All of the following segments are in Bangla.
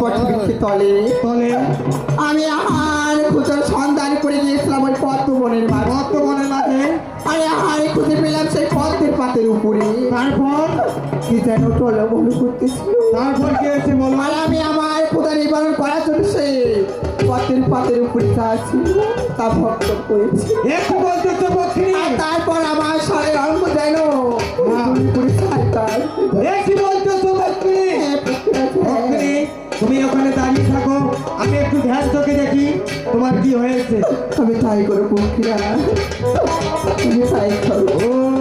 বটবৃক্ষের তলে তলে আমি আহার খুঁজে সন্ধান করে গিয়েছিলাম ওই পদ্মবনের মাঝে আরে আহারে খুঁজে পেলাম সেই পদ্মের পাতের উপরে। তারপর কি যেন টলমল করতেছিল। তারপর কি হয়েছে বলো? আর আমি আমার ক্ষুধা নিবারণ করার জন্য সে পদ্মের পাতের উপরে যা ছিল তা ভক্ষণ করেছি। একটু বলতেছো পক্ষী? আর তারপর আমার শরীর অঙ্গ যেন একটু বলতেছো পক্ষী? পক্ষী, তুমি ওখানে দাঁড়িয়ে থাকো, আমি একটু ধ্যান চোখে দেখি তোমার কি হয়েছে। আমি তাই করে পক্ষীরা তুমি তাই করো। ওম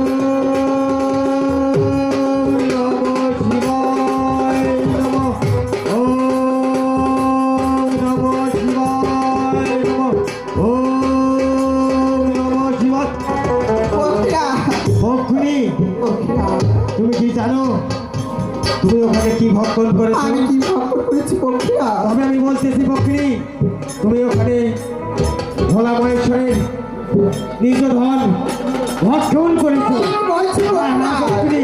নমঃ শিবায় নমঃ। ওম নমঃ শিবায় নমঃ। ওম নমঃ শিবায়। পক্ষীরা পক্ষী, পক্ষীরা তুমি কি জানো তুমি ওখানে কি ভক্ষণ করেছো? আমি কি ভক্ষণ করেছি পক্ষীরা? তবে আমি বলতেছি পক্ষী, তুমি ওখানে ভোলা মহেশ্বরের নিজ ধন ভক্ষণ করেছো। বলছি পক্ষী,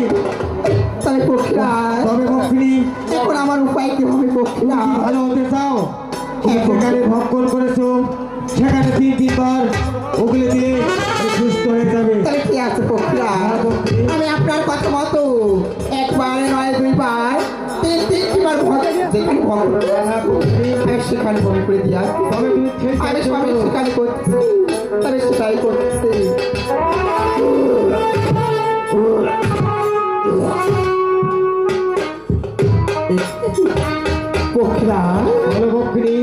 তাই পক্ষীরা তবে পক্ষী এখন আমার উপায় কি হবে পক্ষীরা? তুমি ভালো হতে চাও, তুমি সেখানে ভক্ষণ করেছো, সেখানে 3-3 বার ওগুলো দিলে তুমি সুস্থ হয়ে যাবে। তাহলে কি আছে পক্ষীরা? আমি আপনার কথা মতো একবার নয় 2 বার 3-3বার যেখানে ভক্ষণ আমি সেখানে বমি করে দিয়া তবে তুমি আমি সবাই সেখানে করতেছি, তবে সেটাই করতেছি। পক্ষীরা ভালো পক্ষী,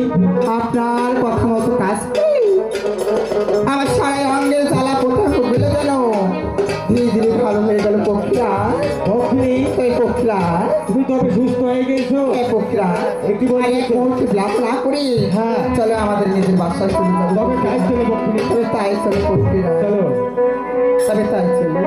আপনার কথা মতো কাজ করি। আমার সারাই অঙ্গের জ্বালা কোথাও গেলে যেন ধীরে ধীরে ভালো হয়ে গেল পক্ষীরা। পক্ষী এই পক্ষীরা তুমি তবে সুস্থ হয়ে গেছো। এই পক্ষীরা একটু বলে এক মুহূর্তে ব্লাপ না করি হ্যাঁ। চলো আমাদের নিজের বাসায় চলে যাবো। তবে কাজ চলে পক্ষী, তবে তাই চলে পক্ষীরা, চলো। তবে তাই চলে।